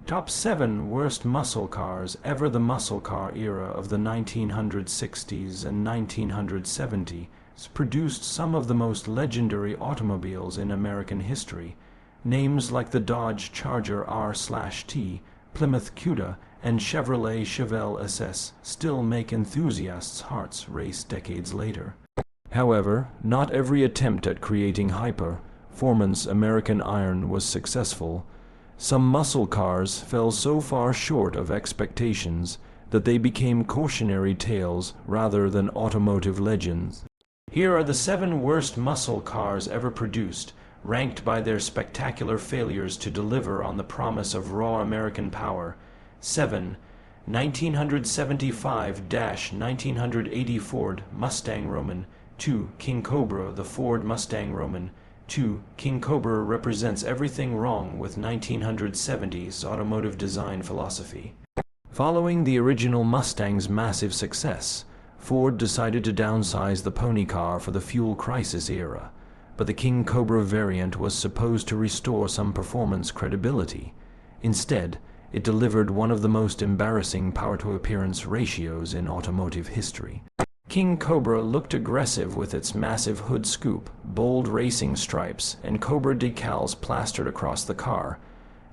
Top 7 worst muscle cars ever. The muscle car era of the 1960s and 1970s produced some of the most legendary automobiles in American history. Names like the Dodge Charger R/T, Plymouth Cuda, and Chevrolet Chevelle SS still make enthusiasts' hearts race decades later. However, not every attempt at creating high-performance American iron was successful. Some muscle cars fell so far short of expectations that they became cautionary tales rather than automotive legends. Here are the 7 worst muscle cars ever produced, ranked by their spectacular failures to deliver on the promise of raw American power. 7. 1975-1980 Ford Mustang Roman. 2. King Cobra, the Ford Mustang Roman. 2. King Cobra represents everything wrong with 1970s automotive design philosophy. Following the original Mustang's massive success, Ford decided to downsize the pony car for the fuel crisis era, but the King Cobra variant was supposed to restore some performance credibility. Instead, it delivered one of the most embarrassing power-to-appearance ratios in automotive history. King Cobra looked aggressive with its massive hood scoop, bold racing stripes, and Cobra decals plastered across the car.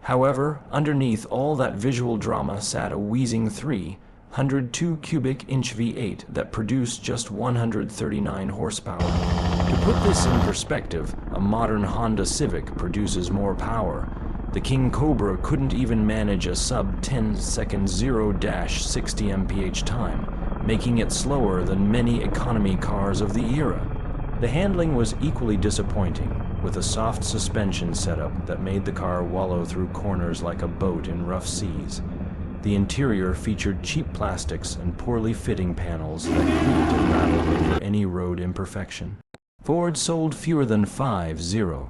However, underneath all that visual drama sat a wheezing 302 cubic inch V8 that produced just 139 horsepower. To put this in perspective, a modern Honda Civic produces more power. The King Cobra couldn't even manage a sub-10-second 0-60 mph time, making it slower than many economy cars of the era. The handling was equally disappointing, with a soft suspension setup that made the car wallow through corners like a boat in rough seas. The interior featured cheap plastics and poorly fitting panels that creaked and rattled over any road imperfection. Ford sold fewer than 5,000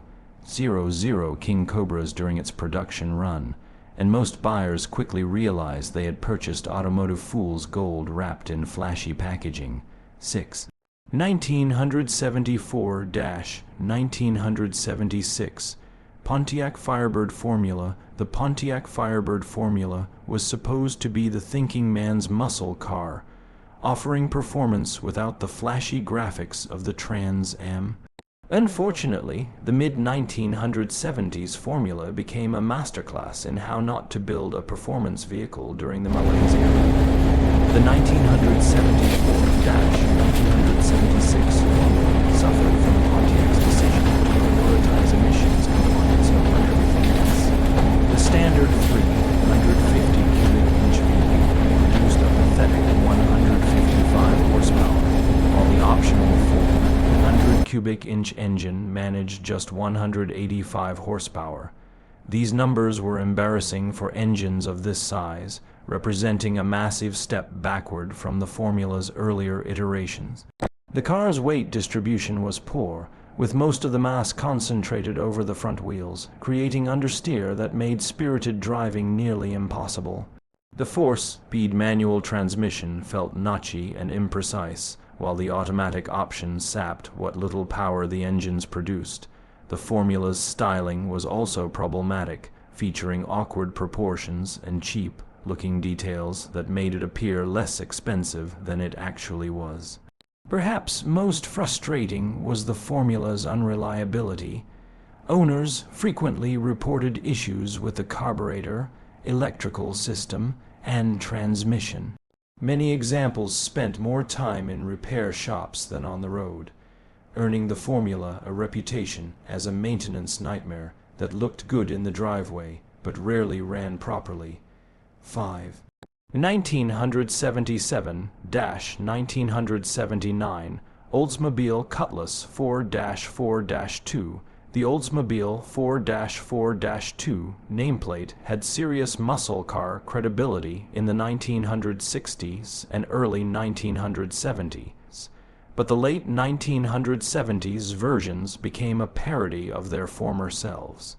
King Cobras during its production run, and most buyers quickly realized they had purchased automotive fool's gold wrapped in flashy packaging. 6. 1974-1976 Pontiac Firebird Formula. The Pontiac Firebird Formula was supposed to be the thinking man's muscle car, offering performance without the flashy graphics of the Trans Am. Unfortunately, the mid-1970s formula became a masterclass in how not to build a performance vehicle during the malaise era. The 1974-1976 formula suffered from Pontiac's decision to prioritize emissions compliance over everything else. The standard 350 cubic inch V8 produced a pathetic 155 horsepower, while the optional 400 cubic inch engine managed just 185 horsepower. These numbers were embarrassing for engines of this size, representing a massive step backward from the formula's earlier iterations. The car's weight distribution was poor, with most of the mass concentrated over the front wheels, creating understeer that made spirited driving nearly impossible. The 4-speed manual transmission felt notchy and imprecise, while the automatic option sapped what little power the engines produced. The formula's styling was also problematic, featuring awkward proportions and cheap-looking details that made it appear less expensive than it actually was. Perhaps most frustrating was the formula's unreliability. Owners frequently reported issues with the carburetor, electrical system, and transmission. Many examples spent more time in repair shops than on the road, earning the formula a reputation as a maintenance nightmare that looked good in the driveway but rarely ran properly. 5. 1977-1979 Oldsmobile Cutlass 4-4-2. The Oldsmobile 4-4-2 nameplate had serious muscle car credibility in the 1960s and early 1970s, but the late 1970s versions became a parody of their former selves.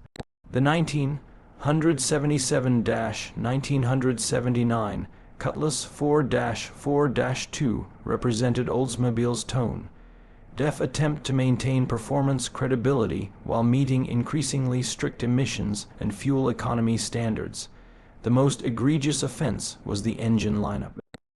The 1977-1979 Cutlass 4-4-2 represented Oldsmobile's tone-deaf attempt to maintain performance credibility while meeting increasingly strict emissions and fuel economy standards. The most egregious offense was the engine lineup.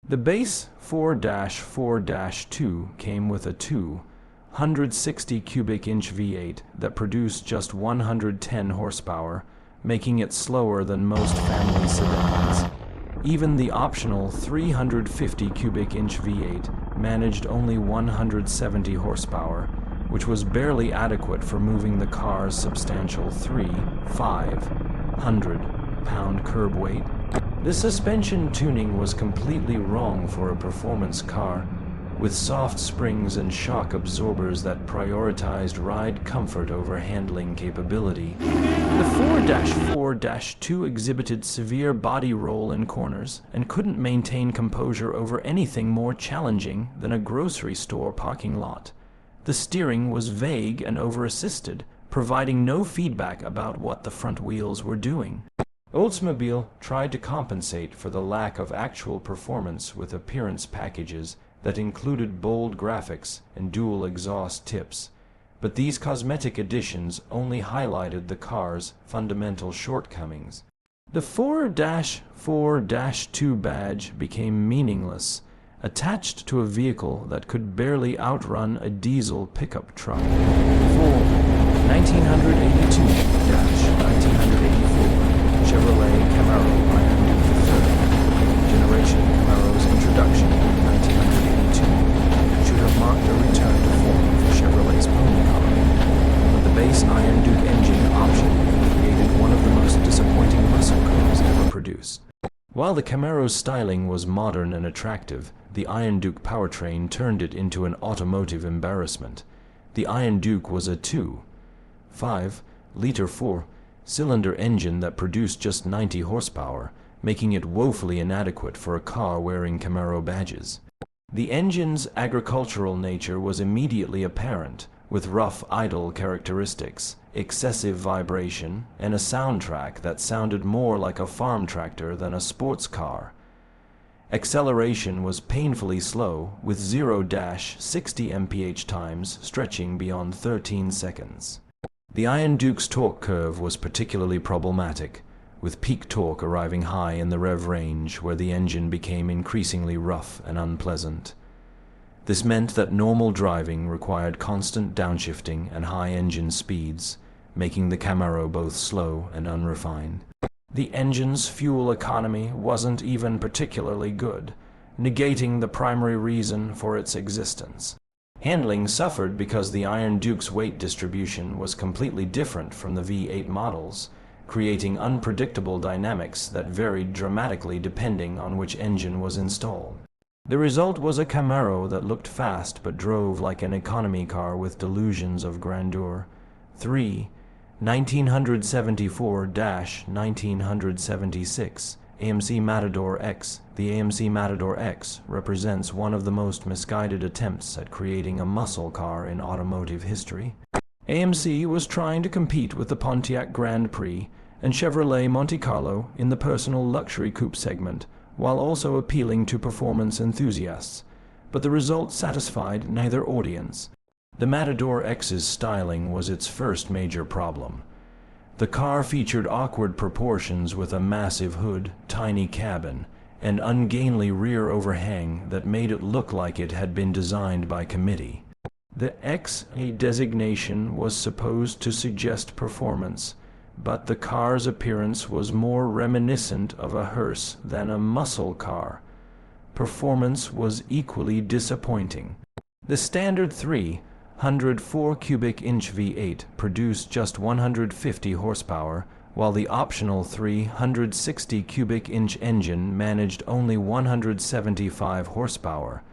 The base 4-4-2 came with a 260 cubic inch V8 that produced just 110 horsepower, making it slower than most family sedans. Even the optional 350 cubic inch V8 managed only 170 horsepower, which was barely adequate for moving the car's substantial 500-pound curb weight. The suspension tuning was completely wrong for a performance car, with soft springs and shock absorbers that prioritized ride comfort over handling capability. The 4-4-2 exhibited severe body roll in corners and couldn't maintain composure over anything more challenging than a grocery store parking lot. The steering was vague and over-assisted, providing no feedback about what the front wheels were doing. Oldsmobile tried to compensate for the lack of actual performance with appearance packages that included bold graphics and dual exhaust tips, but these cosmetic additions only highlighted the car's fundamental shortcomings. The 4-4-2 badge became meaningless, attached to a vehicle that could barely outrun a diesel pickup truck. 1982-1984 Chevrolet Camaro Iron Duke III generation Camaro's introduction in 1982 should have marked a return to form for Chevrolet's pony car, but the base Iron Duke engine option created one of the most disappointing muscle cars ever produced. While the Camaro's styling was modern and attractive, the Iron Duke powertrain turned it into an automotive embarrassment. The Iron Duke was a 2.5-liter 4-cylinder engine that produced just 90 horsepower, making it woefully inadequate for a car wearing Camaro badges. The engine's agricultural nature was immediately apparent, with rough idle characteristics, excessive vibration, and a soundtrack that sounded more like a farm tractor than a sports car. Acceleration was painfully slow, with 0-60 mph times stretching beyond 13 seconds. The Iron Duke's torque curve was particularly problematic, with peak torque arriving high in the rev range where the engine became increasingly rough and unpleasant. This meant that normal driving required constant downshifting and high engine speeds, making the Camaro both slow and unrefined. The engine's fuel economy wasn't even particularly good, negating the primary reason for its existence. Handling suffered because the Iron Duke's weight distribution was completely different from the V8 models, creating unpredictable dynamics that varied dramatically depending on which engine was installed. The result was a Camaro that looked fast but drove like an economy car with delusions of grandeur. 1974-1976 AMC Matador X. The AMC Matador X represents one of the most misguided attempts at creating a muscle car in automotive history. AMC was trying to compete with the Pontiac Grand Prix and Chevrolet Monte Carlo in the personal luxury coupe segment, while also appealing to performance enthusiasts, but the result satisfied neither audience. The Matador X's styling was its first major problem. The car featured awkward proportions with a massive hood, tiny cabin, and ungainly rear overhang that made it look like it had been designed by committee. The XA designation was supposed to suggest performance, but the car's appearance was more reminiscent of a hearse than a muscle car. Performance was equally disappointing. The standard 304 cubic inch V8 produced just 150 horsepower, while the optional 360 cubic inch engine managed only 175 horsepower.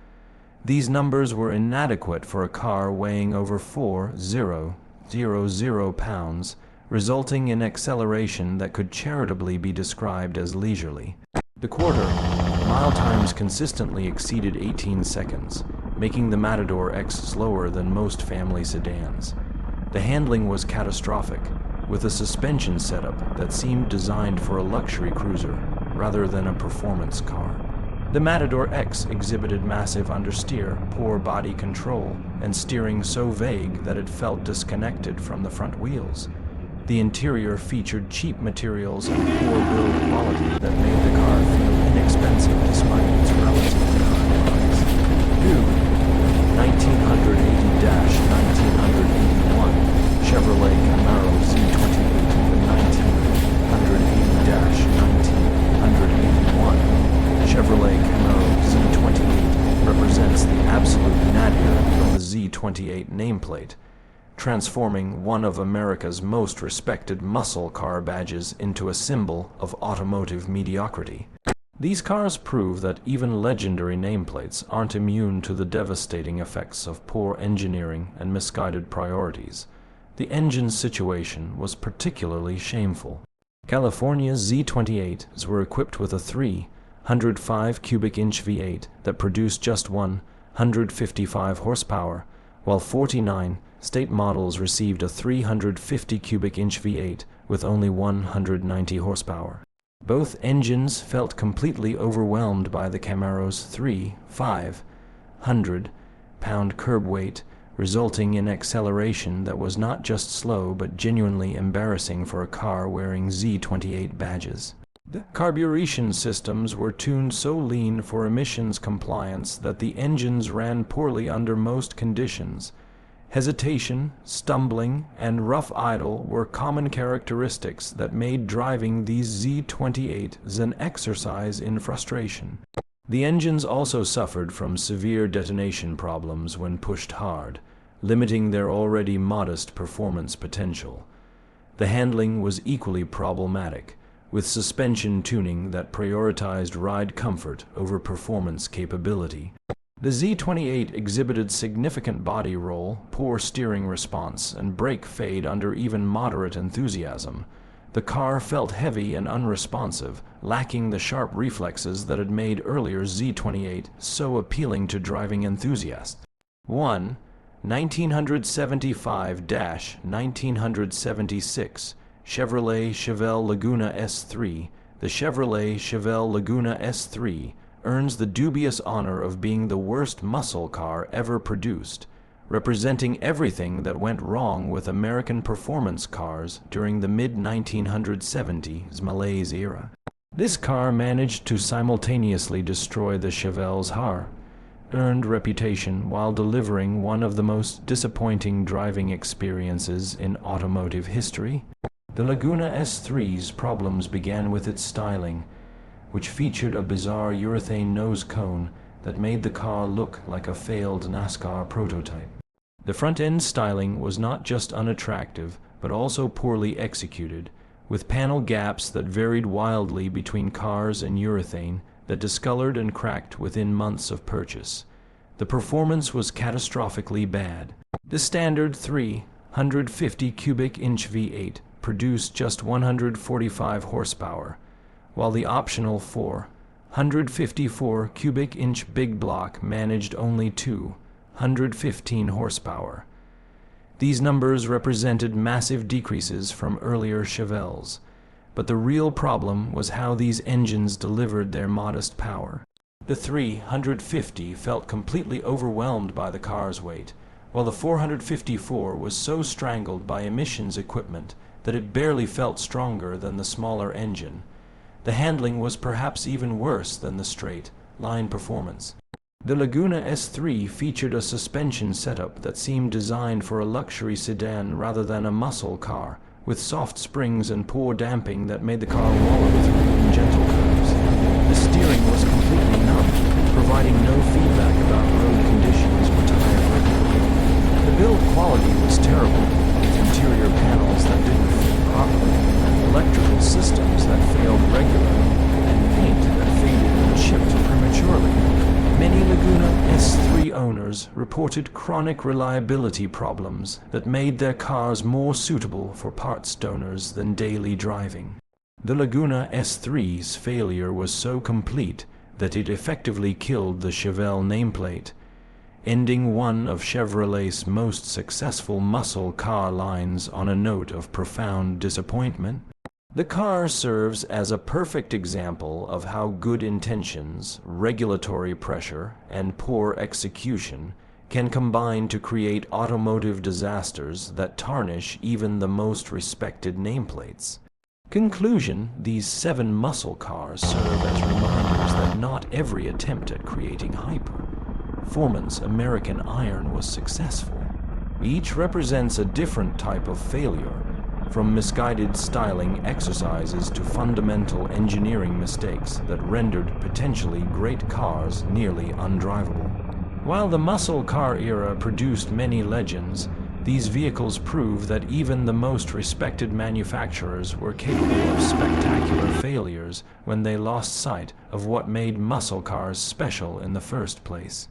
These numbers were inadequate for a car weighing over 4,000 pounds, resulting in acceleration that could charitably be described as leisurely. The quarter-mile times consistently exceeded 18 seconds, making the Matador X slower than most family sedans. The handling was catastrophic, with a suspension setup that seemed designed for a luxury cruiser rather than a performance car. The Matador X exhibited massive understeer, poor body control, and steering so vague that it felt disconnected from the front wheels. The interior featured cheap materials and poor build quality that Z28 nameplate, transforming one of America's most respected muscle car badges into a symbol of automotive mediocrity. These cars prove that even legendary nameplates aren't immune to the devastating effects of poor engineering and misguided priorities. The engine's situation was particularly shameful. California's Z28s were equipped with a 305 cubic inch V8 that produced just 155 horsepower, while 49 state models received a 350 cubic inch V8 with only 190 horsepower. Both engines felt completely overwhelmed by the Camaro's 500-pound curb weight, resulting in acceleration that was not just slow but genuinely embarrassing for a car wearing Z28 badges. The carburation systems were tuned so lean for emissions compliance that the engines ran poorly under most conditions. Hesitation, stumbling, and rough idle were common characteristics that made driving these Z28s an exercise in frustration. The engines also suffered from severe detonation problems when pushed hard, limiting their already modest performance potential. The handling was equally problematic, with suspension tuning that prioritized ride comfort over performance capability. The Z28 exhibited significant body roll, poor steering response, and brake fade under even moderate enthusiasm. The car felt heavy and unresponsive, lacking the sharp reflexes that had made earlier Z28 so appealing to driving enthusiasts. 1975-1976 Chevrolet Chevelle Laguna S3. The Chevrolet Chevelle Laguna S3 earns the dubious honor of being the worst muscle car ever produced, representing everything that went wrong with American performance cars during the mid-1970s malaise era. This car managed to simultaneously destroy the Chevelle's hard-earned reputation while delivering one of the most disappointing driving experiences in automotive history. The Laguna S3's problems began with its styling, which featured a bizarre urethane nose cone that made the car look like a failed NASCAR prototype. The front-end styling was not just unattractive, but also poorly executed, with panel gaps that varied wildly between cars and urethane that discolored and cracked within months of purchase. The performance was catastrophically bad. The standard 350 cubic inch V8 produced just 145 horsepower, while the optional 454 cubic inch big block managed only 215 horsepower. These numbers represented massive decreases from earlier Chevelles, but the real problem was how these engines delivered their modest power. The 350 felt completely overwhelmed by the car's weight, while the 454 was so strangled by emissions equipment that it barely felt stronger than the smaller engine. The handling was perhaps even worse than the straight-line performance. The Laguna S3 featured a suspension setup that seemed designed for a luxury sedan rather than a muscle car, with soft springs and poor damping that made the car wallow through in gentle curves. The steering was completely numb, providing no feedback about road conditions or tire grip. The build quality was terrible, with interior panels that didn't fit properly, electrical systems that failed regularly, and paint that faded and chipped prematurely. Many Laguna S3 owners reported chronic reliability problems that made their cars more suitable for parts donors than daily driving. The Laguna S3's failure was so complete that it effectively killed the Chevelle nameplate, ending one of Chevrolet's most successful muscle car lines on a note of profound disappointment. The car serves as a perfect example of how good intentions, regulatory pressure, and poor execution can combine to create automotive disasters that tarnish even the most respected nameplates. Conclusion: these 7 muscle cars serve as reminders that not every attempt at creating high-performance American iron was successful. Each represents a different type of failure, from misguided styling exercises to fundamental engineering mistakes that rendered potentially great cars nearly undrivable. While the muscle car era produced many legends, these vehicles prove that even the most respected manufacturers were capable of spectacular failures when they lost sight of what made muscle cars special in the first place.